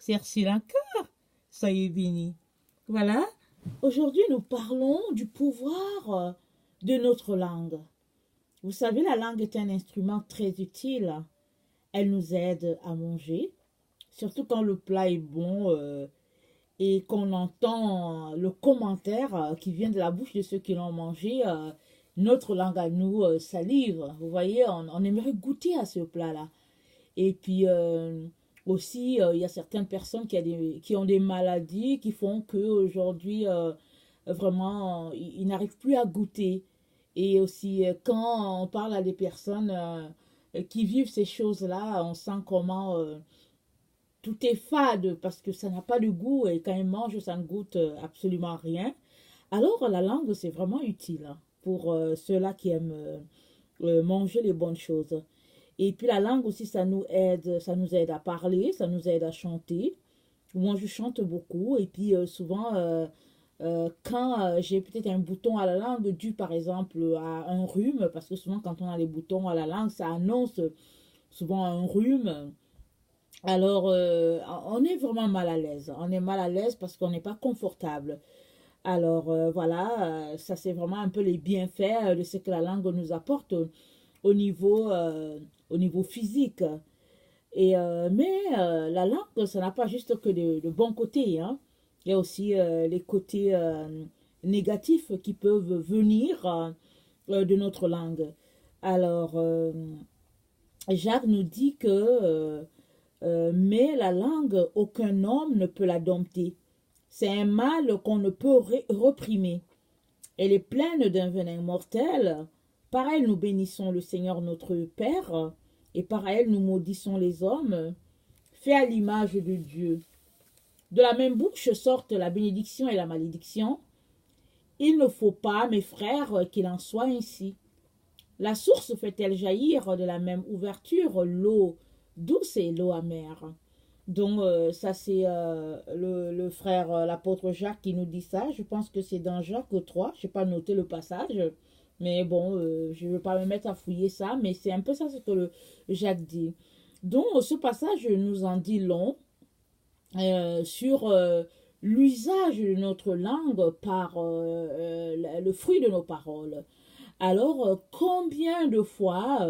Sir Sri Lanka, soyez bénis. Voilà, aujourd'hui nous parlons du pouvoir de notre langue. Vous savez, la langue est un instrument très utile. Elle nous aide à manger, surtout quand le plat est bon et qu'on entend le commentaire qui vient de la bouche de ceux qui l'ont mangé. Notre langue à nous salive. Vous voyez, on aimerait goûter à ce plat-là. Et puis aussi, il y a certaines personnes qui ont des maladies qui font qu'aujourd'hui, vraiment, ils n'arrivent plus à goûter. Et aussi, quand on parle à des personnes qui vivent ces choses-là, on sent comment tout est fade parce que ça n'a pas de goût et quand ils mangent, ça ne goûte absolument rien. Alors, la langue, c'est vraiment utile hein, pour ceux-là qui aiment manger les bonnes choses. Et puis la langue aussi, ça nous aide à parler, ça nous aide à chanter. Moi, je chante beaucoup et puis souvent, quand j'ai peut-être un bouton à la langue dû par exemple à un rhume, parce que souvent quand on a les boutons à la langue, ça annonce souvent un rhume. Alors, on est vraiment mal à l'aise. On est mal à l'aise parce qu'on n'est pas confortable. Alors, voilà, ça c'est vraiment un peu les bienfaits de ce que la langue nous apporte au niveau, au niveau physique. Mais la langue, ça n'a pas juste que de bons côtés. Hein. Il y a aussi les côtés négatifs qui peuvent venir de notre langue. Alors, Jacques nous dit que mais la langue, aucun homme ne peut la dompter. C'est un mal qu'on ne peut reprimer. Elle est pleine d'un venin mortel. Par elle, nous bénissons le Seigneur notre Père, et par elle, nous maudissons les hommes, faits à l'image de Dieu. De la même bouche sortent la bénédiction et la malédiction. Il ne faut pas, mes frères, qu'il en soit ainsi. La source fait-elle jaillir de la même ouverture l'eau douce et l'eau amère? Donc, ça, c'est le frère, l'apôtre Jacques qui nous dit ça. Je pense que c'est dans Jacques 3. Je n'ai pas noté le passage. Mais bon, je ne veux pas me mettre à fouiller ça. Mais c'est un peu ça ce que Jacques dit. Donc, ce passage nous en dit long sur l'usage de notre langue par le fruit de nos paroles. Alors, combien de fois,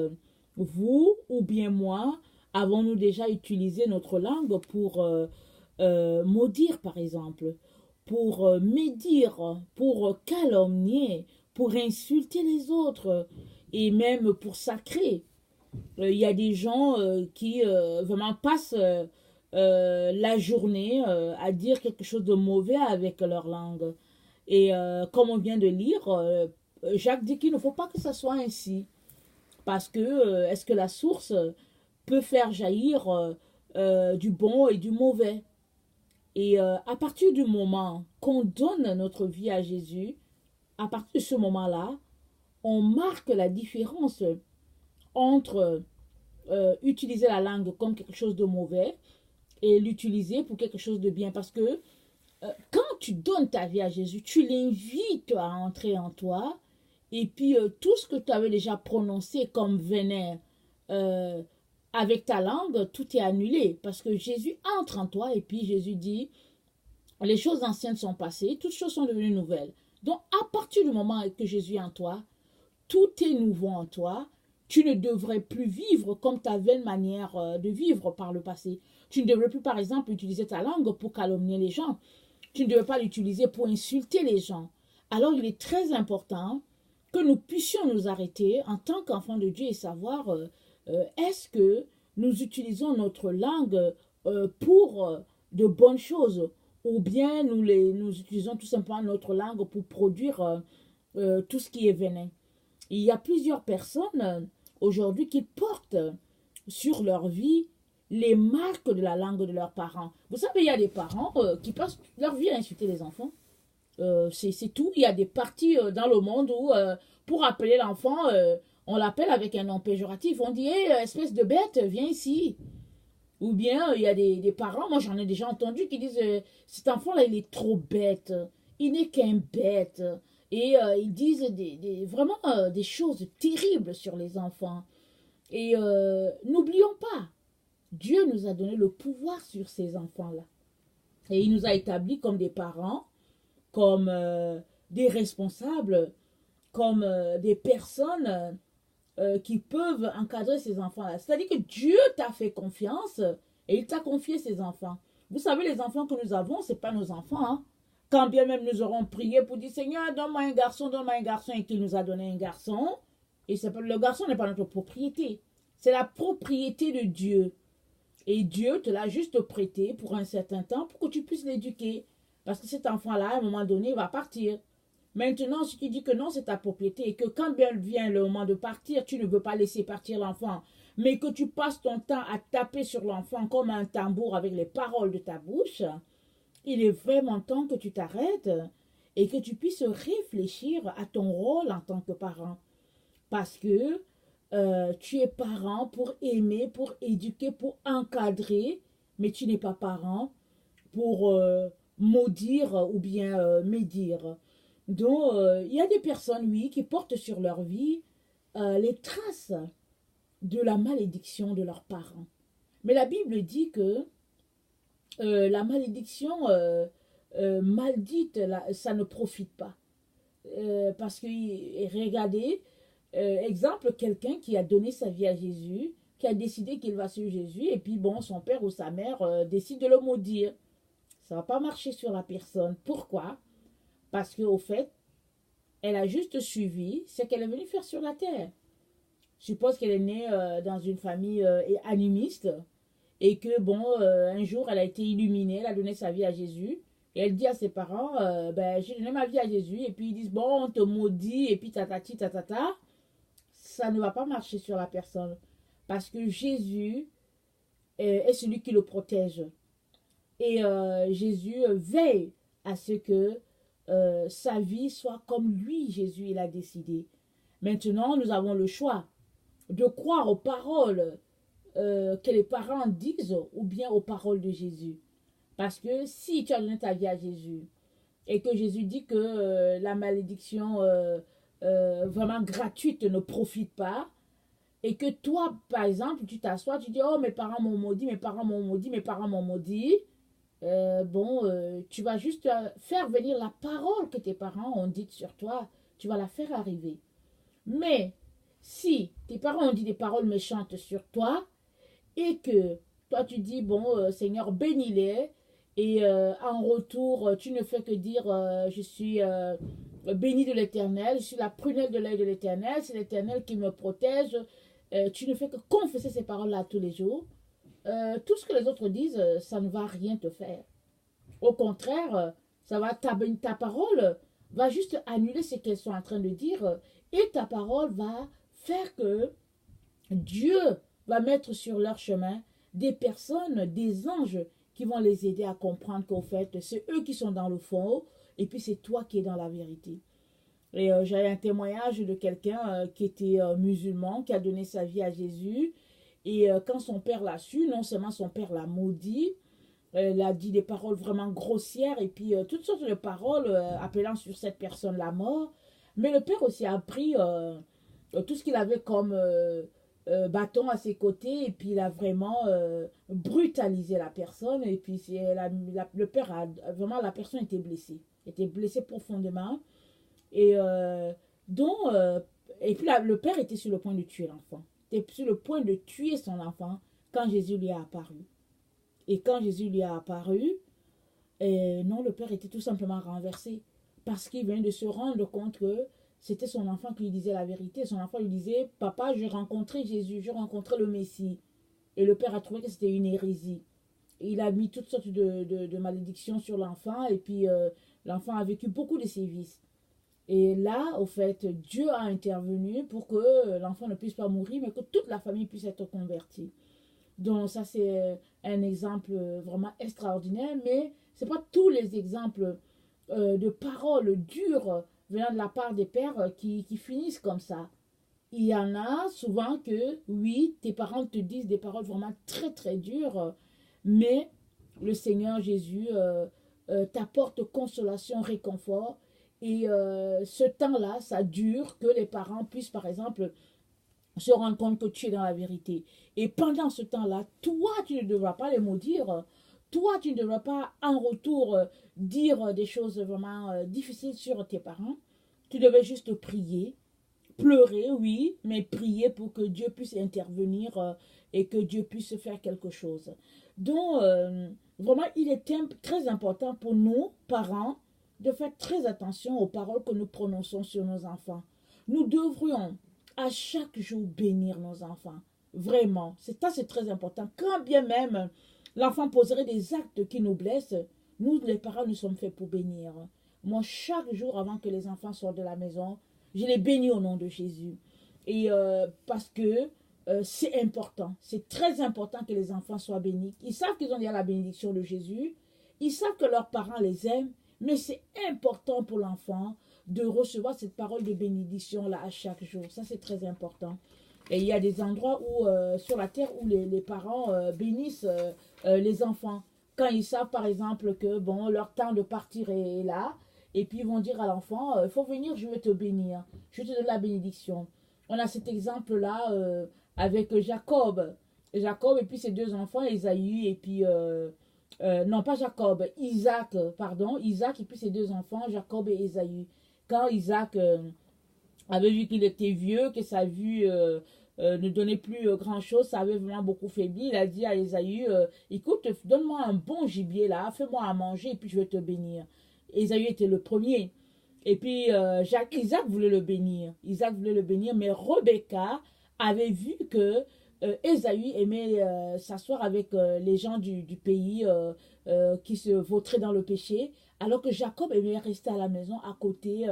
vous ou bien moi, avons-nous déjà utilisé notre langue pour maudire, par exemple, pour médire, pour calomnier, pour insulter les autres et même pour sacrer? Il y a des gens qui vraiment passent la journée à dire quelque chose de mauvais avec leur langue. Et comme on vient de lire, Jacques dit qu'il ne faut pas que ça soit ainsi. Parce que est-ce que la source peut faire jaillir du bon et du mauvais? Et à partir du moment qu'on donne notre vie à Jésus, à partir de ce moment-là, on marque la différence entre utiliser la langue comme quelque chose de mauvais et l'utiliser pour quelque chose de bien. Parce que quand tu donnes ta vie à Jésus, tu l'invites à entrer en toi. Et puis, tout ce que tu avais déjà prononcé comme venin euh, avec ta langue, tout est annulé. Parce que Jésus entre en toi et puis Jésus dit, les choses anciennes sont passées, toutes choses sont devenues nouvelles. Donc, à partir du moment que Jésus est en toi, tout est nouveau en toi. Tu ne devrais plus vivre comme tu avais une manière de vivre par le passé. Tu ne devrais plus, par exemple, utiliser ta langue pour calomnier les gens. Tu ne devrais pas l'utiliser pour insulter les gens. Alors, il est très important que nous puissions nous arrêter en tant qu'enfants de Dieu et savoir est-ce que nous utilisons notre langue pour de bonnes choses ou bien nous utilisons tout simplement notre langue pour produire tout ce qui est venin. Il y a plusieurs personnes aujourd'hui qui portent sur leur vie les marques de la langue de leurs parents. Vous savez, il y a des parents qui passent leur vie à insulter les enfants. C'est tout. Il y a des parties dans le monde où, pour appeler l'enfant, on l'appelle avec un nom péjoratif. On dit, hey, espèce de bête, viens ici. Ou bien, il y a des parents, moi j'en ai déjà entendu, qui disent, cet enfant-là, il est trop bête. Il n'est qu'un bête. Et ils disent vraiment des choses terribles sur les enfants. Et n'oublions pas, Dieu nous a donné le pouvoir sur ces enfants-là. Et il nous a établis comme des parents, comme des responsables, comme des personnes qui peuvent encadrer ces enfants-là. C'est-à-dire que Dieu t'a fait confiance et il t'a confié ses enfants. Vous savez, les enfants que nous avons, ce n'est pas nos enfants. Hein. Quand bien même nous aurons prié pour dire Seigneur, donne-moi un garçon, et qu'il nous a donné un garçon, et le garçon n'est pas notre propriété. C'est la propriété de Dieu. Et Dieu te l'a juste prêté pour un certain temps pour que tu puisses l'éduquer. Parce que cet enfant-là, à un moment donné, va partir. Maintenant, si tu dis que non, c'est ta propriété et que quand bien vient le moment de partir, tu ne veux pas laisser partir l'enfant, mais que tu passes ton temps à taper sur l'enfant comme un tambour avec les paroles de ta bouche, il est vraiment temps que tu t'arrêtes et que tu puisses réfléchir à ton rôle en tant que parent. Parce que tu es parent pour aimer, pour éduquer, pour encadrer, mais tu n'es pas parent pour maudire ou bien médire. Donc, il y a des personnes, oui, qui portent sur leur vie les traces de la malédiction de leurs parents. Mais la Bible dit que la malédiction maldite, ça ne profite pas. Parce que, regardez, exemple, quelqu'un qui a donné sa vie à Jésus, qui a décidé qu'il va suivre Jésus, et puis bon, son père ou sa mère décide de le maudire. Ça ne va pas marcher sur la personne. Pourquoi? Parce qu'au fait, elle a juste suivi ce qu'elle est venue faire sur la terre. Je suppose qu'elle est née dans une famille animiste et que, bon, un jour, elle a été illuminée, elle a donné sa vie à Jésus. Et elle dit à ses parents, ben, j'ai donné ma vie à Jésus. Et puis ils disent, bon, on te maudit, et puis tatati, tatata. Ça ne va pas marcher sur la personne. Parce que Jésus est celui qui le protège. Et Jésus veille à ce que sa vie soit comme lui, Jésus, il a décidé. Maintenant, nous avons le choix de croire aux paroles que les parents disent ou bien aux paroles de Jésus. Parce que si tu as donné ta vie à Jésus et que Jésus dit que la malédiction vraiment gratuite ne profite pas, et que toi, par exemple, tu t'assois, tu dis, oh, mes parents m'ont maudit, mes parents m'ont maudit, mes parents m'ont maudit, tu vas juste faire venir la parole que tes parents ont dite sur toi, tu vas la faire arriver. Mais si tes parents ont dit des paroles méchantes sur toi et que toi tu dis, bon, Seigneur, bénis-les, et en retour, tu ne fais que dire, je suis béni de l'Éternel, je suis la prunelle de l'œil de l'Éternel, c'est l'Éternel qui me protège, tu ne fais que confesser ces paroles-là tous les jours, tout ce que les autres disent, ça ne va rien te faire. Au contraire, ta parole va juste annuler ce qu'elles sont en train de dire et ta parole va faire que Dieu va mettre sur leur chemin des personnes, des anges qui vont les aider à comprendre qu'au fait, c'est eux qui sont dans le fond et puis c'est toi qui es dans la vérité. Et j'avais un témoignage de quelqu'un qui était musulman, qui a donné sa vie à Jésus. Et quand son père l'a su, non seulement son père l'a maudit, il a dit des paroles vraiment grossières et puis toutes sortes de paroles appelant sur cette personne la mort. Mais le père aussi a pris tout ce qu'il avait comme bâton à ses côtés et puis il a vraiment brutalisé la personne. Et puis le père a vraiment, la personne était blessée profondément. Et donc, et puis le père était sur le point de tuer l'enfant. Il était sur le point de tuer son enfant quand Jésus lui a apparu. Et quand Jésus lui a apparu, non, le père était tout simplement renversé. Parce qu'il venait de se rendre compte que c'était son enfant qui lui disait la vérité. Son enfant lui disait, papa, j'ai rencontré Jésus, j'ai rencontré le Messie. Et le père a trouvé que c'était une hérésie. Et il a mis toutes sortes de malédictions sur l'enfant. Et puis, l'enfant a vécu beaucoup de sévices. Et là, au fait, Dieu a intervenu pour que l'enfant ne puisse pas mourir, mais que toute la famille puisse être convertie. Donc ça, c'est un exemple vraiment extraordinaire, mais ce n'est pas tous les exemples de paroles dures venant de la part des pères qui finissent comme ça. Il y en a souvent que, oui, tes parents te disent des paroles vraiment très, très dures, mais le Seigneur Jésus t'apporte consolation, réconfort, et ce temps-là, ça dure que les parents puissent, par exemple, se rendre compte que tu es dans la vérité. Et pendant ce temps-là, toi, tu ne devras pas les maudire. Toi, tu ne devras pas en retour dire des choses vraiment difficiles sur tes parents. Tu devais juste prier, pleurer, oui, mais prier pour que Dieu puisse intervenir et que Dieu puisse faire quelque chose. Donc, vraiment, il est très important pour nous, parents, de faire très attention aux paroles que nous prononçons sur nos enfants. Nous devrions à chaque jour bénir nos enfants. Vraiment, c'est très important. Quand bien même l'enfant poserait des actes qui nous blessent, nous, les parents, nous sommes faits pour bénir. Moi, chaque jour, avant que les enfants sortent de la maison, je les bénis au nom de Jésus. Et parce que c'est important. C'est très important que les enfants soient bénis. Ils savent qu'ils ont déjà la bénédiction de Jésus. Ils savent que leurs parents les aiment. Mais c'est important pour l'enfant de recevoir cette parole de bénédiction-là à chaque jour. Ça, c'est très important. Et il y a des endroits où, sur la terre où les parents bénissent les enfants. Quand ils savent, par exemple, que bon, leur temps de partir est là, et puis ils vont dire à l'enfant, il faut venir, je vais te bénir. Je vais te donner la bénédiction. On a cet exemple-là avec Jacob. Jacob et puis ses deux enfants, Ésaü et puis... non, pas Jacob, Isaac, pardon. Isaac et puis ses deux enfants, Jacob et Ésaü. Quand Isaac avait vu qu'il était vieux, que sa vue ne donnait plus grand-chose, ça avait vraiment beaucoup faibli, il a dit à Ésaü, écoute, donne-moi un bon gibier là, fais-moi à manger et puis je vais te bénir. Ésaü était le premier. Et puis Isaac voulait le bénir. Isaac voulait le bénir, mais Rebecca avait vu que Ésaü aimait s'asseoir avec les gens du pays qui se vautraient dans le péché, alors que Jacob aimait rester à la maison à côté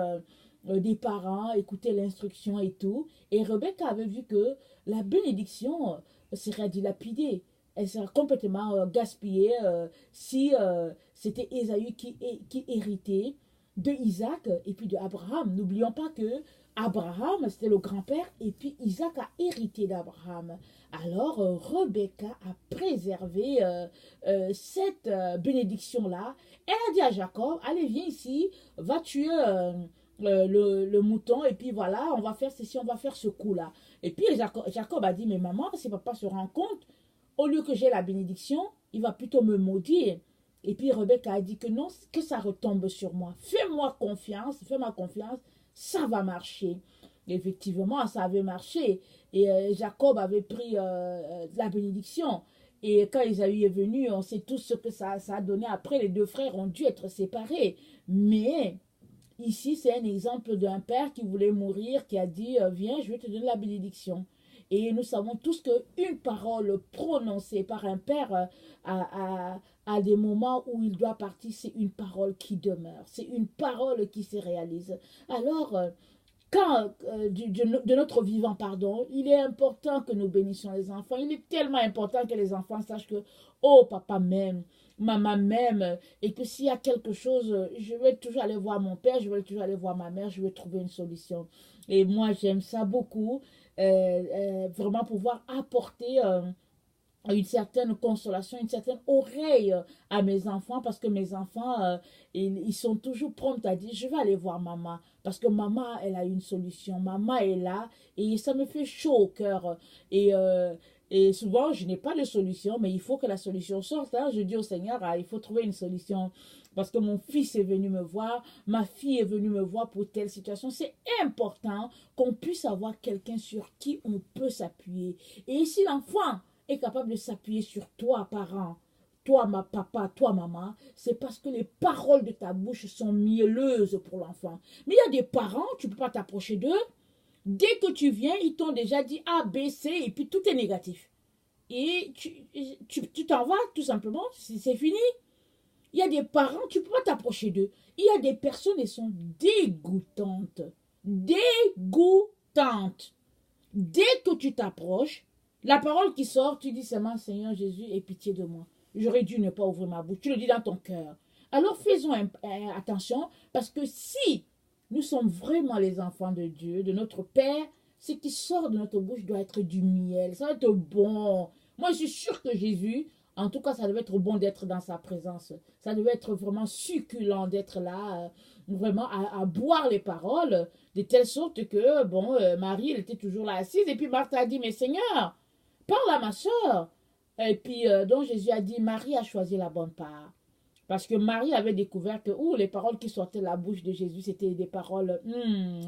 des parents, écouter l'instruction et tout. Et Rebecca avait vu que la bénédiction serait dilapidée. Elle serait complètement gaspillée si c'était Ésaü qui héritait de Isaac et puis de Abraham. N'oublions pas que Abraham, c'était le grand-père, et puis Isaac a hérité d'Abraham. Alors, Rebecca a préservé cette bénédiction-là. Elle a dit à Jacob, allez, viens ici, va tuer le mouton, et puis voilà, on va faire ceci, on va faire ce coup-là. Et puis Jacob a dit, mais maman, si papa se rend compte, au lieu que j'ai la bénédiction, il va plutôt me maudire. Et puis Rebecca a dit que non, que ça retombe sur moi. Fais-moi confiance, ça va marcher. Et effectivement, ça avait marché. Et Jacob avait pris la bénédiction. Et quand Ésaü est venu, on sait tous ce que ça a donné. Après, les deux frères ont dû être séparés. Mais ici, c'est un exemple d'un père qui voulait mourir, qui a dit, viens, je vais te donner la bénédiction. Et nous savons tous qu'une parole prononcée par un père à des moments où il doit partir, c'est une parole qui demeure, c'est une parole qui se réalise. Alors, quand de notre vivant, pardon, il est important que nous bénissions les enfants. Il est tellement important que les enfants sachent que, oh, papa m'aime, maman m'aime, et que s'il y a quelque chose, je vais toujours aller voir mon père, je vais toujours aller voir ma mère, je vais trouver une solution. Et moi, j'aime ça beaucoup, vraiment pouvoir apporter une certaine consolation, une certaine oreille à mes enfants, parce que mes enfants, ils sont toujours prompts à dire, je vais aller voir maman, parce que maman, elle a une solution, maman est là, et ça me fait chaud au cœur. Et souvent, je n'ai pas de solution, mais il faut que la solution sorte. Hein. Je dis au Seigneur, ah, il faut trouver une solution. Parce que mon fils est venu me voir, ma fille est venue me voir pour telle situation. C'est important qu'on puisse avoir quelqu'un sur qui on peut s'appuyer. Et si l'enfant est capable de s'appuyer sur toi, parent, toi, ma papa, toi, maman, c'est parce que les paroles de ta bouche sont mielleuses pour l'enfant. Mais il y a des parents, tu ne peux pas t'approcher d'eux. Dès que tu viens, ils t'ont déjà dit A, B, C, et puis tout est négatif. Et tu t'en vas, tout simplement, c'est fini. Il y a des parents, tu ne peux pas t'approcher d'eux. Il y a des personnes, elles sont dégoûtantes. Dégoûtantes. Dès que tu t'approches, la parole qui sort, tu dis seulement, Seigneur Jésus, aie pitié de moi. J'aurais dû ne pas ouvrir ma bouche. Tu le dis dans ton cœur. Alors faisons attention, parce que si nous sommes vraiment les enfants de Dieu, de notre Père, ce qui sort de notre bouche doit être du miel. Ça va être bon. Moi, je suis sûre que Jésus, En tout cas, ça devait être bon d'être dans sa présence. Ça devait être vraiment succulent d'être là, vraiment à boire les paroles, de telle sorte que, bon, Marie, elle était toujours là assise. Et puis Marthe a dit, mais Seigneur, parle à ma soeur. Et puis, donc Jésus a dit, Marie a choisi la bonne part. Parce que Marie avait découvert que les paroles qui sortaient de la bouche de Jésus, c'était des paroles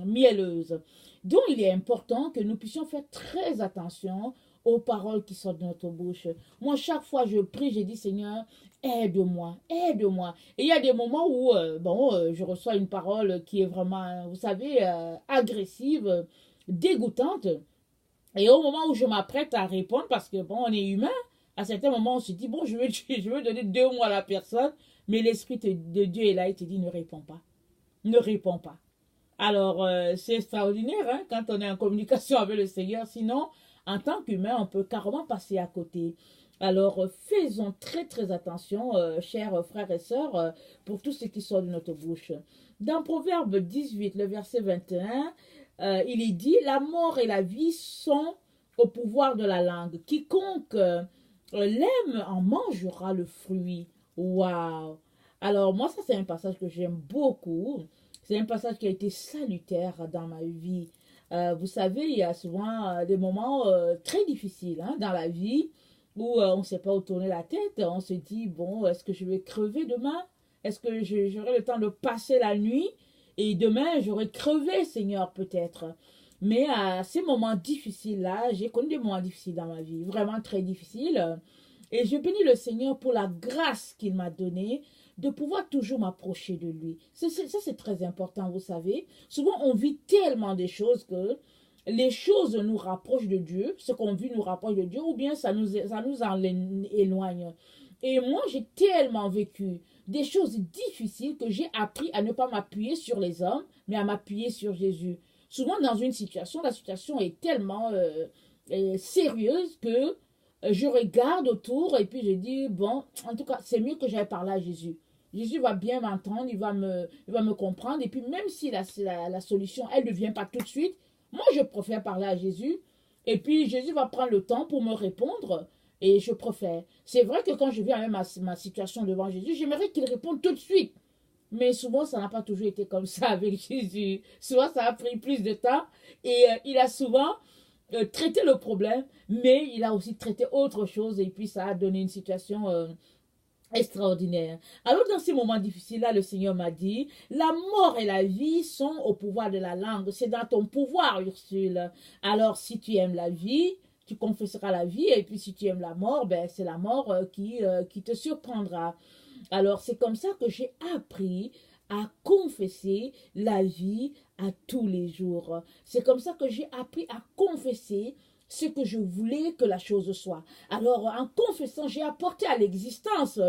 mielleuses. Donc, il est important que nous puissions faire très attention aux paroles qui sortent de notre bouche. Moi, chaque fois je prie, je dis, Seigneur, aide-moi, aide-moi. Et il y a des moments où, je reçois une parole qui est vraiment, vous savez, agressive, dégoûtante. Et au moment où je m'apprête à répondre, parce que, bon, on est humain, à certains moments, on se dit, bon, je veux donner 2 mots à la personne, mais l'Esprit de Dieu est là et te dit, ne réponds pas. Ne réponds pas. Alors, c'est extraordinaire hein, quand on est en communication avec le Seigneur. Sinon, en tant qu'humain, on peut carrément passer à côté. Alors, faisons très, très attention, chers frères et sœurs, pour tout ce qui sort de notre bouche. Dans Proverbe 18, le verset 21, il est dit, la mort et la vie sont au pouvoir de la langue. Quiconque l'aime en mangera le fruit. Waouh! Alors, moi, ça, c'est un passage que j'aime beaucoup. C'est un passage qui a été salutaire dans ma vie. Vous savez, il y a souvent des moments très difficiles hein, dans la vie où on ne sait pas où tourner la tête. On se dit, bon, est-ce que je vais crever demain? Est-ce que j'aurai le temps de passer la nuit? Et demain, j'aurai crevé, Seigneur, peut-être. Mais à ces moments difficiles-là, j'ai connu des moments difficiles dans ma vie, vraiment très difficiles. Et je bénis le Seigneur pour la grâce qu'il m'a donnée de pouvoir toujours m'approcher de lui. Ça, c'est très important, vous savez. Souvent, on vit tellement de choses que les choses nous rapprochent de Dieu, ce qu'on vit nous rapproche de Dieu, ou bien ça nous en éloigne. Et moi, j'ai tellement vécu des choses difficiles que j'ai appris à ne pas m'appuyer sur les hommes, mais à m'appuyer sur Jésus. Souvent, dans une situation, la situation est tellement sérieuse que je regarde autour et puis je dis, bon, en tout cas, c'est mieux que j'aille parler à Jésus. Jésus va bien m'entendre, il va me comprendre. Et puis, même si la solution, elle ne vient pas tout de suite, moi, je préfère parler à Jésus. Et puis, Jésus va prendre le temps pour me répondre. Et je préfère. C'est vrai que quand je viens avec ma situation devant Jésus, j'aimerais qu'il réponde tout de suite. Mais souvent, ça n'a pas toujours été comme ça avec Jésus. Souvent, ça a pris plus de temps. Et il a souvent traité le problème, mais il a aussi traité autre chose. Et puis, ça a donné une situation extraordinaire. Alors, dans ces moments difficiles-là, le Seigneur m'a dit, la mort et la vie sont au pouvoir de la langue. C'est dans ton pouvoir, Ursule. Alors, si tu aimes la vie, tu confesseras la vie. Et puis, si tu aimes la mort, ben, c'est la mort qui te surprendra. Alors, c'est comme ça que j'ai appris à confesser la vie à tous les jours. C'est comme ça que j'ai appris à confesser ce que je voulais que la chose soit. Alors, en confessant, j'ai apporté à l'existence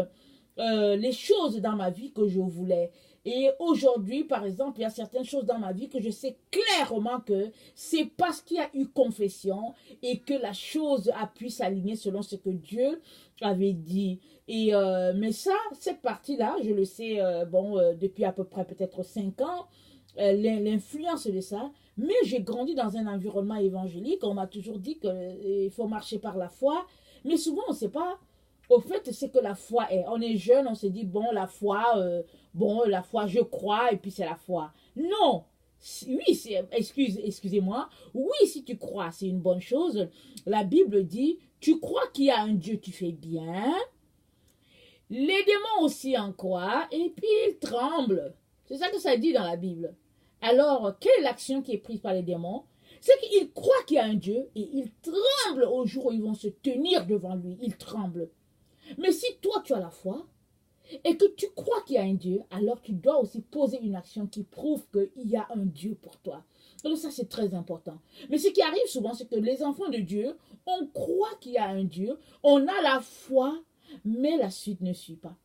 les choses dans ma vie que je voulais. Et aujourd'hui, par exemple, il y a certaines choses dans ma vie que je sais clairement que c'est parce qu'il y a eu confession et que la chose a pu s'aligner selon ce que Dieu avait dit. Et mais ça, cette partie-là, je le sais, depuis à peu près peut-être 5 ans, l'influence de ça. Mais j'ai grandi dans un environnement évangélique. On m'a toujours dit qu'il faut marcher par la foi. Mais souvent, on ne sait pas. Au fait, c'est que la foi est. On est jeune, on se dit, la foi, je crois, et puis c'est la foi. Non! Oui, excusez-moi. Oui, si tu crois, c'est une bonne chose. La Bible dit, tu crois qu'il y a un Dieu, tu fais bien. Les démons aussi en croient, et puis ils tremblent. C'est ça que ça dit dans la Bible. Alors, quelle est l'action qui est prise par les démons? C'est qu'ils croient qu'il y a un Dieu, et ils tremblent au jour où ils vont se tenir devant lui. Ils tremblent. Mais si toi, tu as la foi, et que tu crois qu'il y a un Dieu, alors tu dois aussi poser une action qui prouve qu'il y a un Dieu pour toi. Donc ça, c'est très important. Mais ce qui arrive souvent, c'est que les enfants de Dieu, on croit qu'il y a un Dieu, on a la foi, mais la suite ne suit pas.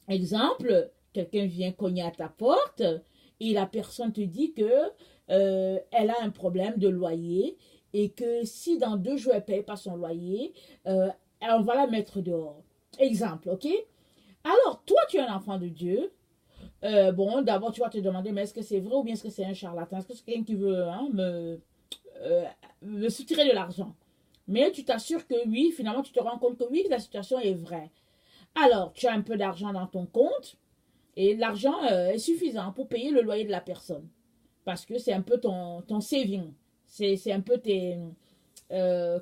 Exemple, quelqu'un vient cogner à ta porte et la personne te dit que elle a un problème de loyer et que si dans 2 jours elle ne paye pas son loyer, on va la mettre dehors. Exemple, ok? Alors, toi, tu es un enfant de Dieu. D'abord, tu vas te demander, mais est-ce que c'est vrai ou bien est-ce que c'est un charlatan? Est-ce que c'est quelqu'un qui veut me soutirer de l'argent? Mais tu t'assures que oui, finalement, tu te rends compte que oui, la situation est vraie. Alors, tu as un peu d'argent dans ton compte et l'argent est suffisant pour payer le loyer de la personne. Parce que c'est un peu ton saving. C'est un peu tes...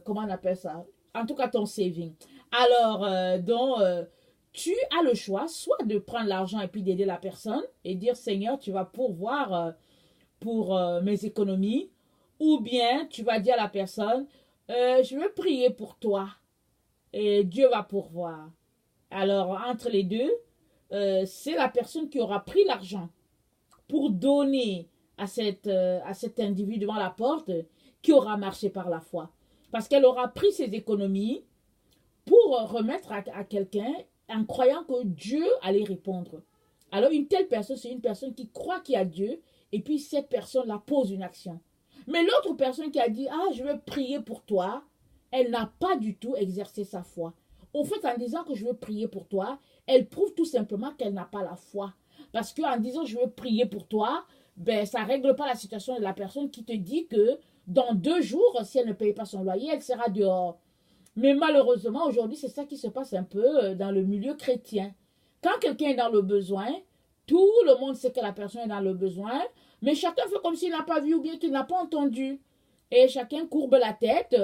comment on appelle ça? En tout cas, ton saving. Alors, tu as le choix, soit de prendre l'argent et puis d'aider la personne et dire, Seigneur, tu vas pourvoir pour mes économies, ou bien tu vas dire à la personne, je veux prier pour toi et Dieu va pourvoir. Alors, entre les deux, c'est la personne qui aura pris l'argent pour donner à cet individu devant la porte qui aura marché par la foi. Parce qu'elle aura pris ses économies pour remettre à quelqu'un en croyant que Dieu allait répondre. Alors une telle personne, c'est une personne qui croit qu'il y a Dieu et puis cette personne-là pose une action. Mais l'autre personne qui a dit, ah, je veux prier pour toi, elle n'a pas du tout exercé sa foi. Au fait, en disant que je veux prier pour toi, elle prouve tout simplement qu'elle n'a pas la foi. Parce qu'en disant je veux prier pour toi, ben, ça ne règle pas la situation de la personne qui te dit que dans 2 jours, si elle ne paye pas son loyer, elle sera dehors. Mais malheureusement, aujourd'hui, c'est ça qui se passe un peu dans le milieu chrétien. Quand quelqu'un est dans le besoin, tout le monde sait que la personne est dans le besoin, mais chacun fait comme s'il n'a pas vu ou bien qu'il n'a pas entendu. Et chacun courbe la tête.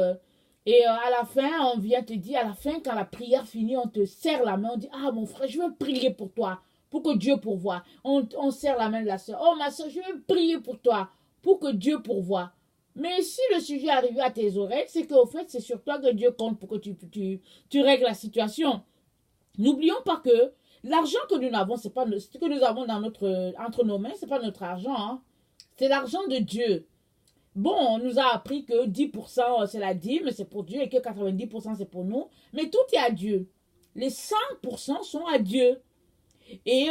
Et à la fin, on vient te dire, à la fin, quand la prière finit, on te serre la main, on dit, ah mon frère, je veux prier pour toi, pour que Dieu pourvoie. On serre la main de la soeur. Oh ma soeur, je veux prier pour toi, pour que Dieu pourvoie. Mais si le sujet est arrivé à tes oreilles, c'est qu'au fait, c'est sur toi que Dieu compte pour que tu règles la situation. N'oublions pas que l'argent que nous avons, c'est pas ce que nous avons entre nos mains, c'est pas notre argent. Hein. C'est l'argent de Dieu. Bon, on nous a appris que 10% c'est la dîme, c'est pour Dieu, et que 90% c'est pour nous. Mais tout est à Dieu. Les 5% sont à Dieu. Et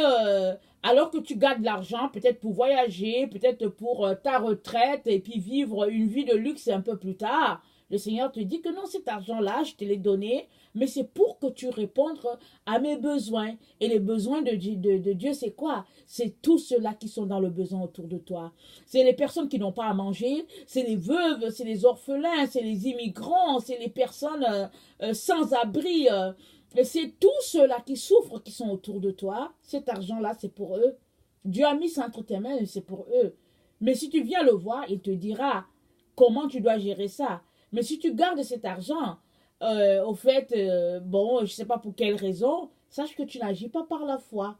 alors que tu gardes l'argent, peut-être pour voyager, peut-être pour ta retraite, et puis vivre une vie de luxe un peu plus tard, le Seigneur te dit que non, cet argent-là, je te l'ai donné, mais c'est pour que tu répondes à mes besoins. Et les besoins de Dieu, c'est quoi? C'est tous ceux-là qui sont dans le besoin autour de toi. C'est les personnes qui n'ont pas à manger, c'est les veuves, c'est les orphelins, c'est les immigrants, c'est les personnes sans abri. C'est tous ceux-là qui souffrent, qui sont autour de toi. Cet argent-là, c'est pour eux. Dieu a mis ça entre tes mains, c'est pour eux. Mais si tu viens le voir, il te dira comment tu dois gérer ça. Mais si tu gardes cet argent, au fait, bon, je ne sais pas pour quelle raison, sache que tu n'agis pas par la foi.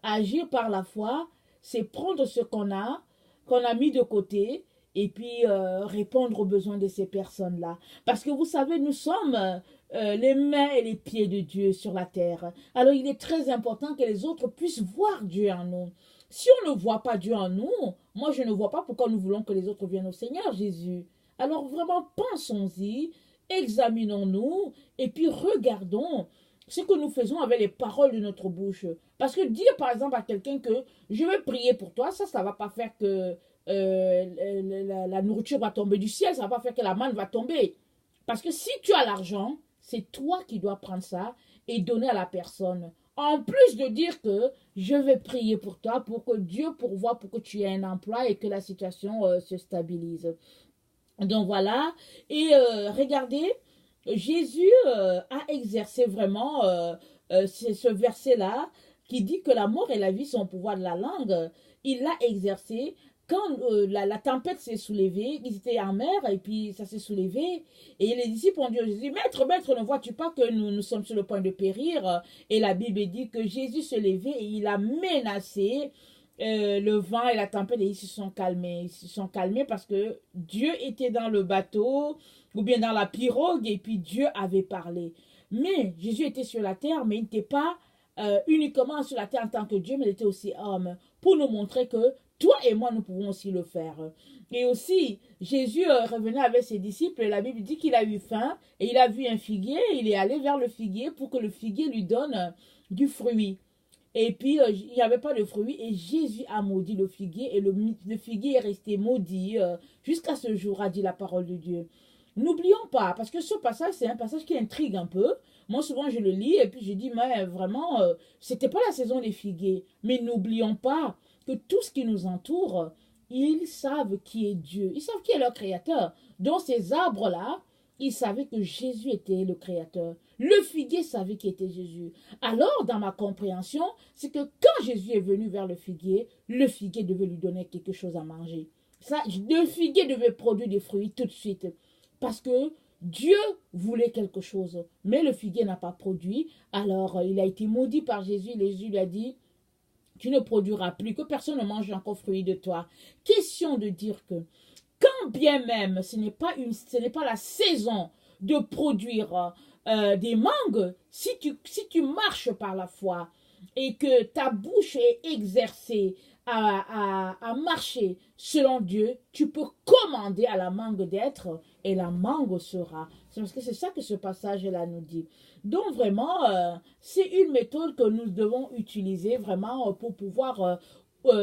Agir par la foi, c'est prendre ce qu'on a mis de côté, et puis répondre aux besoins de ces personnes-là. Parce que vous savez, nous sommes les mains et les pieds de Dieu sur la terre. Alors il est très important que les autres puissent voir Dieu en nous. Si on ne voit pas Dieu en nous, moi je ne vois pas pourquoi nous voulons que les autres viennent au Seigneur Jésus. Alors vraiment pensons-y, examinons-nous et puis regardons ce que nous faisons avec les paroles de notre bouche. Parce que dire par exemple à quelqu'un que je vais prier pour toi, ça ne va pas faire que la nourriture va tomber du ciel, ça ne va pas faire que la manne va tomber. Parce que si tu as l'argent, c'est toi qui dois prendre ça et donner à la personne. En plus de dire que je vais prier pour toi, pour que Dieu pourvoie, pour que tu aies un emploi et que la situation se stabilise. Donc voilà. Et regardez, Jésus a exercé vraiment ce verset-là qui dit que la mort et la vie sont au pouvoir de la langue. Il l'a exercé quand la tempête s'est soulevée, ils étaient en mer et puis ça s'est soulevé. Et les disciples ont dit à Jésus, Maître, Maître, ne vois-tu pas que nous sommes sur le point de périr? Et la Bible dit que Jésus se levait et il a menacé le vent et la tempête et ils se sont calmés. Ils se sont calmés parce que Dieu était dans le bateau ou bien dans la pirogue et puis Dieu avait parlé. Mais Jésus était sur la terre, mais il n'était pas uniquement sur la terre en tant que Dieu, mais il était aussi homme pour nous montrer que toi et moi, nous pouvons aussi le faire. Et aussi, Jésus revenait avec ses disciples et la Bible dit qu'il a eu faim et il a vu un figuier et il est allé vers le figuier pour que le figuier lui donne du fruit. Et puis, il n'y avait pas de fruit et Jésus a maudit le figuier et le figuier est resté maudit jusqu'à ce jour, a dit la parole de Dieu. N'oublions pas, parce que ce passage, c'est un passage qui intrigue un peu. Moi, souvent, je le lis et puis je dis, mais vraiment, c'était pas la saison des figuiers. Mais n'oublions pas que tout ce qui nous entoure, ils savent qui est Dieu. Ils savent qui est leur créateur. Donc, ces arbres-là, il savait que Jésus était le Créateur. Le figuier savait qui était Jésus. Alors, dans ma compréhension, c'est que quand Jésus est venu vers le figuier devait lui donner quelque chose à manger. Ça, le figuier devait produire des fruits tout de suite. Parce que Dieu voulait quelque chose. Mais le figuier n'a pas produit. Alors, il a été maudit par Jésus. Jésus lui a dit, tu ne produiras plus, que personne ne mange encore fruit de toi. Question de dire que quand bien même ce n'est pas la saison de produire des mangues, si tu marches par la foi et que ta bouche est exercée à marcher selon Dieu, tu peux commander à la mangue d'être et la mangue sera. C'est parce que c'est ça que ce passage-là nous dit. Donc vraiment, c'est une méthode que nous devons utiliser vraiment pour pouvoir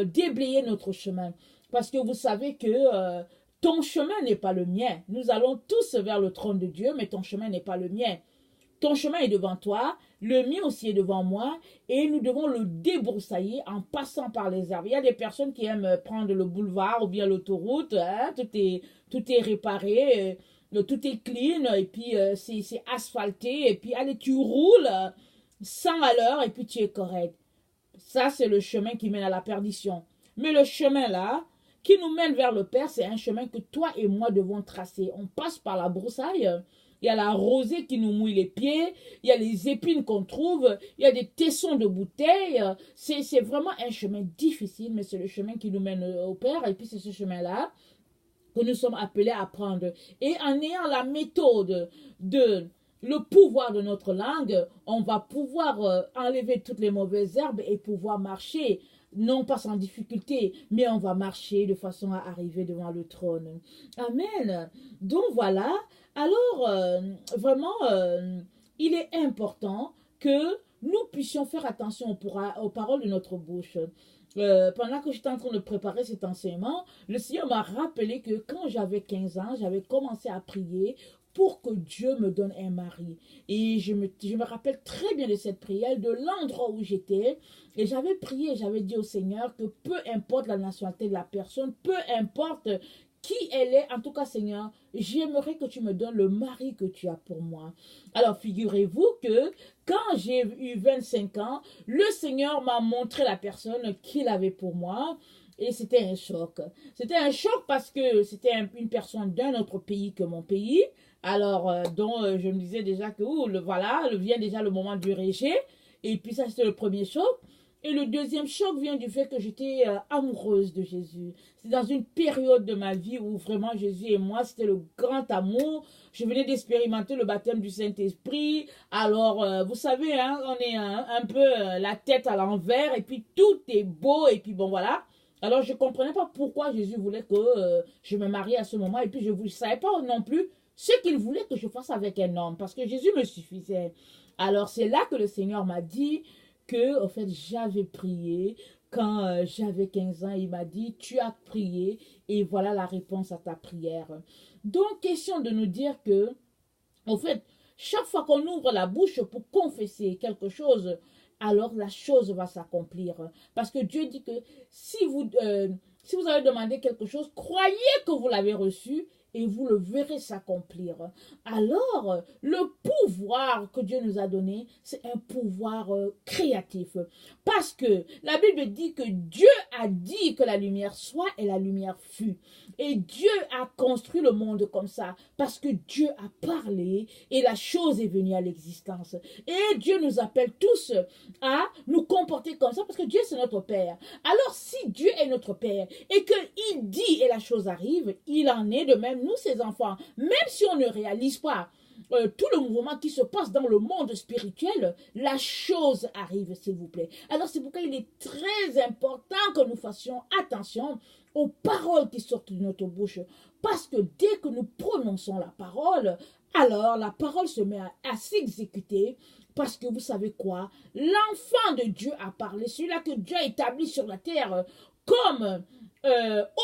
déblayer notre chemin. Parce que vous savez que ton chemin n'est pas le mien. Nous allons tous vers le trône de Dieu, mais ton chemin n'est pas le mien. Ton chemin est devant toi, le mien aussi est devant moi, et nous devons le débroussailler en passant par les arbres. Il y a des personnes qui aiment prendre le boulevard ou bien l'autoroute, hein, tout est réparé, tout est clean, et puis c'est asphalté, et puis allez, tu roules 100 à l'heure, et puis tu es correct. Ça, c'est le chemin qui mène à la perdition. Mais le chemin là, qui nous mène vers le Père, c'est un chemin que toi et moi devons tracer. On passe par la broussaille, il y a la rosée qui nous mouille les pieds, il y a les épines qu'on trouve, il y a des tessons de bouteilles. C'est vraiment un chemin difficile, mais c'est le chemin qui nous mène au Père. Et puis c'est ce chemin-là que nous sommes appelés à prendre. Et en ayant la méthode de le pouvoir de notre langue, on va pouvoir enlever toutes les mauvaises herbes et pouvoir marcher, non pas sans difficulté, mais on va marcher de façon à arriver devant le trône. Amen. Donc voilà, alors vraiment, il est important que nous puissions faire attention aux paroles de notre bouche. Pendant que j'étais en train de préparer cet enseignement, le Seigneur m'a rappelé que quand j'avais 15 ans, j'avais commencé à prier pour que Dieu me donne un mari. Et je me rappelle très bien de cette prière, de l'endroit où j'étais. Et j'avais prié, j'avais dit au Seigneur que peu importe la nationalité de la personne, peu importe qui elle est, en tout cas Seigneur, j'aimerais que tu me donnes le mari que tu as pour moi. Alors figurez-vous que quand j'ai eu 25 ans, le Seigneur m'a montré la personne qu'il avait pour moi. Et c'était un choc. C'était un choc parce que c'était une personne d'un autre pays que mon pays. Alors, je me disais déjà que, voilà, vient déjà le moment du rejet. Et puis ça, c'était le premier choc. Et le deuxième choc vient du fait que j'étais amoureuse de Jésus. C'est dans une période de ma vie où vraiment Jésus et moi, c'était le grand amour. Je venais d'expérimenter le baptême du Saint-Esprit. Alors, vous savez, hein, on est un peu la tête à l'envers et puis tout est beau et puis bon, voilà. Alors, je ne comprenais pas pourquoi Jésus voulait que je me marie à ce moment. Et puis, je ne savais pas non plus ce qu'il voulait que je fasse avec un homme. Parce que Jésus me suffisait. Alors, c'est là que le Seigneur m'a dit que, en fait, j'avais prié. Quand j'avais 15 ans, il m'a dit, tu as prié et voilà la réponse à ta prière. Donc, question de nous dire que, en fait, chaque fois qu'on ouvre la bouche pour confesser quelque chose, alors la chose va s'accomplir. Parce que Dieu dit que si vous avez demandé quelque chose, croyez que vous l'avez reçu et vous le verrez s'accomplir. Alors, le pouvoir que Dieu nous a donné, c'est un pouvoir créatif. Parce que la Bible dit que Dieu a dit que la lumière soit et la lumière fut. Et Dieu a construit le monde comme ça. Parce que Dieu a parlé et la chose est venue à l'existence. Et Dieu nous appelle tous à nous comporter comme ça parce que Dieu c'est notre Père. Alors si Dieu est notre Père et qu'il dit et la chose arrive, il en est de même nous ses enfants. Même si on ne réalise pas tout le mouvement qui se passe dans le monde spirituel, la chose arrive s'il vous plaît. Alors c'est pourquoi il est très important que nous fassions attention aux paroles qui sortent de notre bouche. Parce que dès que nous prononçons la parole, alors la parole se met à s'exécuter. Parce que vous savez quoi? L'enfant de Dieu a parlé, celui-là que Dieu a établi sur la terre comme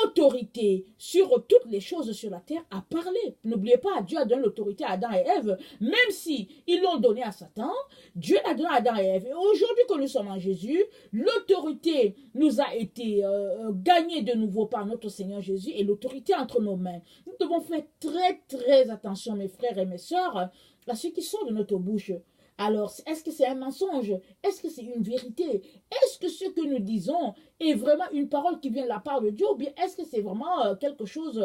autorité sur toutes les choses sur la terre a parlé. N'oubliez pas, Dieu a donné l'autorité à Adam et Ève, même si ils l'ont donné à Satan, Dieu l'a donné à Adam et Ève. Et aujourd'hui que nous sommes en Jésus, l'autorité nous a été gagnée de nouveau par notre Seigneur Jésus et l'autorité entre nos mains. Nous devons faire très très attention, mes frères et mes sœurs, à ce qui sort de notre bouche. Alors, est-ce que c'est un mensonge? Est-ce que c'est une vérité? Est-ce que ce que nous disons est vraiment une parole qui vient de la part de Dieu? Ou bien est-ce que c'est vraiment quelque chose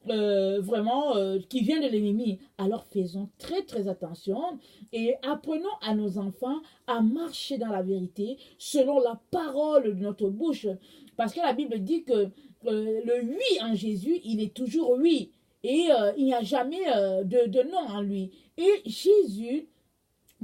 qui vient de l'ennemi? Alors, faisons très très attention et apprenons à nos enfants à marcher dans la vérité selon la parole de notre bouche. Parce que la Bible dit que le oui en Jésus, il est toujours oui. Et il n'y a jamais de non en lui. Et Jésus,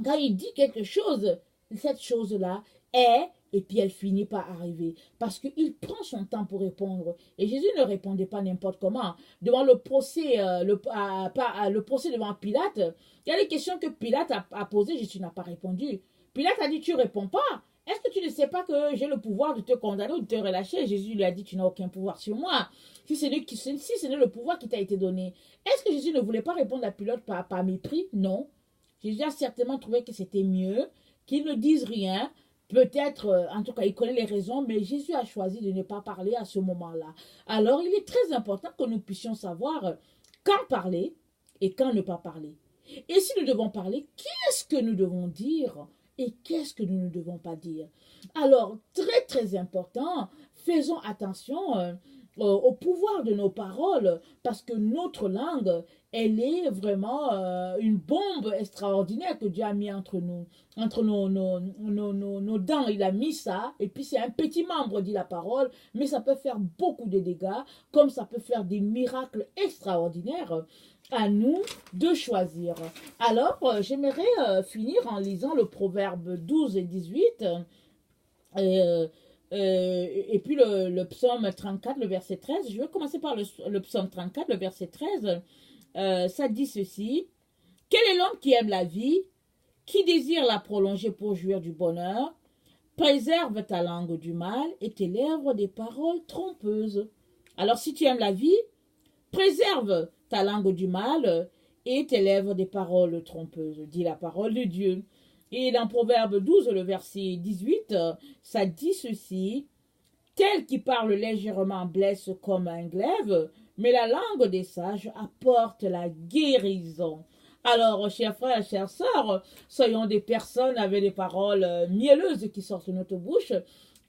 quand il dit quelque chose, cette chose-là est, et puis elle finit par arriver. Parce qu'il prend son temps pour répondre. Et Jésus ne répondait pas n'importe comment. Devant le procès, le procès devant Pilate, il y a des questions que Pilate a posées, Jésus n'a pas répondu. Pilate a dit, tu ne réponds pas. Est-ce que tu ne sais pas que j'ai le pouvoir de te condamner ou de te relâcher? Jésus lui a dit, tu n'as aucun pouvoir sur moi. Si ce n'est le pouvoir qui t'a été donné. Est-ce que Jésus ne voulait pas répondre à Pilate par mépris? Non. Jésus a certainement trouvé que c'était mieux qu'il ne dise rien. Peut-être, en tout cas, il connaît les raisons, mais Jésus a choisi de ne pas parler à ce moment-là. Alors, il est très important que nous puissions savoir quand parler et quand ne pas parler. Et si nous devons parler, qu'est-ce que nous devons dire et qu'est-ce que nous ne devons pas dire? Alors, très, très important, faisons attention au pouvoir de nos paroles, parce que notre langue, elle est vraiment une bombe extraordinaire que Dieu a mis entre nous, entre nos dents. Il a mis ça, et puis c'est un petit membre, dit la parole, mais ça peut faire beaucoup de dégâts, comme ça peut faire des miracles extraordinaires. À nous de choisir. Alors, j'aimerais finir en lisant le proverbe 12 et 18, et puis le psaume 34, le verset 13. Je vais commencer par le psaume 34, le verset 13. Ça dit ceci. Quel est l'homme qui aime la vie, qui désire la prolonger pour jouir du bonheur? Préserve ta langue du mal et tes lèvres des paroles trompeuses. Alors, si tu aimes la vie, préserve ta langue du mal et tes lèvres des paroles trompeuses, dit la parole de Dieu. Et dans Proverbe 12, le verset 18, ça dit ceci. Tel qui parle légèrement blesse comme un glaive, mais la langue des sages apporte la guérison. Alors, chers frères, chères sœurs, soyons des personnes avec des paroles mielleuses qui sortent de notre bouche.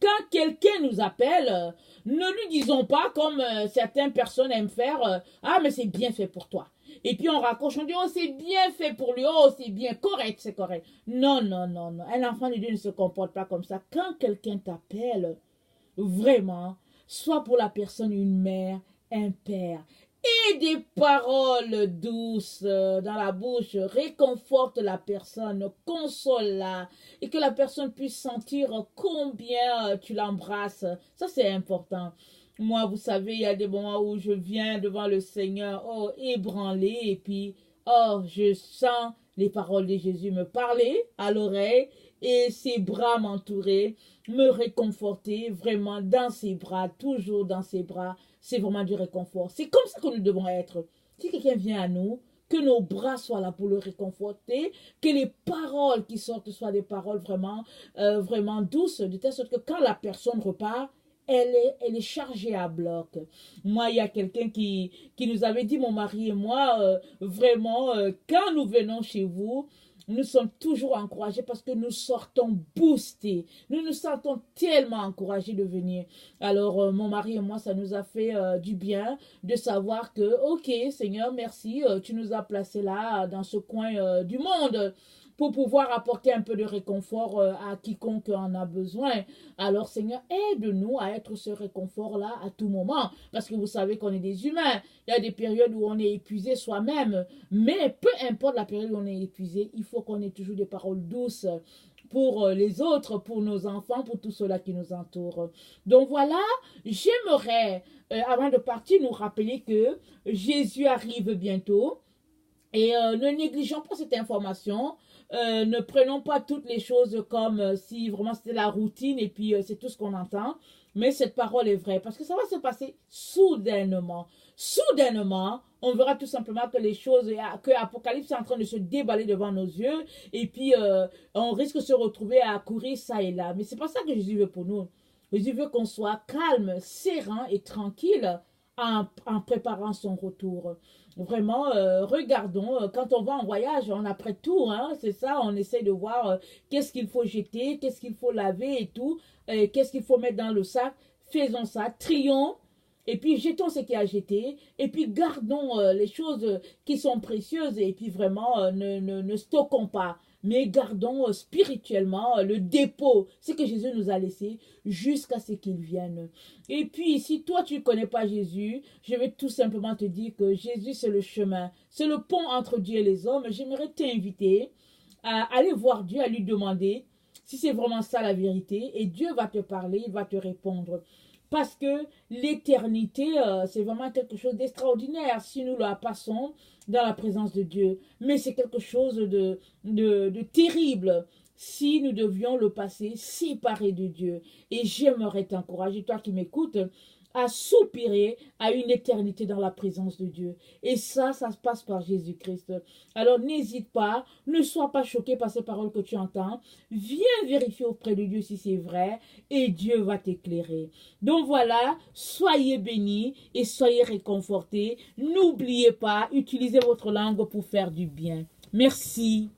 Quand quelqu'un nous appelle, ne lui disons pas comme certaines personnes aiment faire, ah mais c'est bien fait pour toi. Et puis on raccroche, on dit, oh c'est bien fait pour lui, oh c'est bien, correct, c'est correct. Non, non, non, non, un enfant de Dieu ne se comporte pas comme ça. Quand quelqu'un t'appelle, vraiment, soit pour la personne une mère, un père, et des paroles douces dans la bouche, réconforte la personne, console-la, et que la personne puisse sentir combien tu l'embrasses. Ça, c'est important. Moi, vous savez, il y a des moments où je viens devant le Seigneur, oh, ébranlé, et puis, oh, je sens les paroles de Jésus me parler à l'oreille, et ses bras m'entourer, me réconforter, vraiment dans ses bras, toujours dans ses bras. C'est vraiment du réconfort. C'est comme ça que nous devons être. Si quelqu'un vient à nous, que nos bras soient là pour le réconforter, que les paroles qui sortent soient des paroles vraiment, vraiment douces, de telle sorte que quand la personne repart, elle est chargée à bloc. Moi, il y a quelqu'un qui nous avait dit, mon mari et moi, vraiment, quand nous venons chez vous, nous sommes toujours encouragés parce que nous sortons boostés. Nous nous sentons tellement encouragés de venir. Alors, mon mari et moi, ça nous a fait du bien de savoir que, ok, Seigneur, merci, tu nous as placés là, dans ce coin du monde, pour pouvoir apporter un peu de réconfort à quiconque en a besoin. Alors, Seigneur, aide-nous à être ce réconfort-là à tout moment. Parce que vous savez qu'on est des humains. Il y a des périodes où on est épuisé soi-même. Mais peu importe la période où on est épuisé, il faut qu'on ait toujours des paroles douces pour les autres, pour nos enfants, pour tous ceux-là qui nous entourent. Donc voilà, j'aimerais, avant de partir, nous rappeler que Jésus arrive bientôt. Et ne négligeons pas cette information. Ne prenons pas toutes les choses comme si vraiment c'était la routine et puis c'est tout ce qu'on entend. Mais cette parole est vraie parce que ça va se passer soudainement. Soudainement, on verra tout simplement que les choses, que Apocalypse est en train de se déballer devant nos yeux et puis on risque de se retrouver à courir ça et là. Mais c'est pas ça que Jésus veut pour nous. Jésus veut qu'on soit calme, serein et tranquille en préparant son retour. Vraiment, regardons, quand on va en voyage, on apprête tout, hein, c'est ça, on essaie de voir qu'est-ce qu'il faut jeter, qu'est-ce qu'il faut laver et tout, qu'est-ce qu'il faut mettre dans le sac. Faisons ça, trions, et puis jetons ce qu'il y a à jeter, et puis gardons les choses qui sont précieuses, et puis vraiment ne stockons pas, mais gardons spirituellement le dépôt, ce que Jésus nous a laissé, jusqu'à ce qu'il vienne. Et puis, si toi, tu ne connais pas Jésus, je vais tout simplement te dire que Jésus, c'est le chemin, c'est le pont entre Dieu et les hommes. J'aimerais t'inviter à aller voir Dieu, à lui demander si c'est vraiment ça la vérité, et Dieu va te parler, il va te répondre. Parce que l'éternité, c'est vraiment quelque chose d'extraordinaire si nous la passons dans la présence de Dieu. Mais c'est quelque chose de terrible si nous devions le passer séparé de Dieu. Et j'aimerais t'encourager, toi qui m'écoutes, à soupirer à une éternité dans la présence de Dieu. Et ça se passe par Jésus-Christ. Alors n'hésite pas, ne sois pas choqué par ces paroles que tu entends. Viens vérifier auprès de Dieu si c'est vrai et Dieu va t'éclairer. Donc voilà, soyez bénis et soyez réconfortés. N'oubliez pas, utilisez votre langue pour faire du bien. Merci.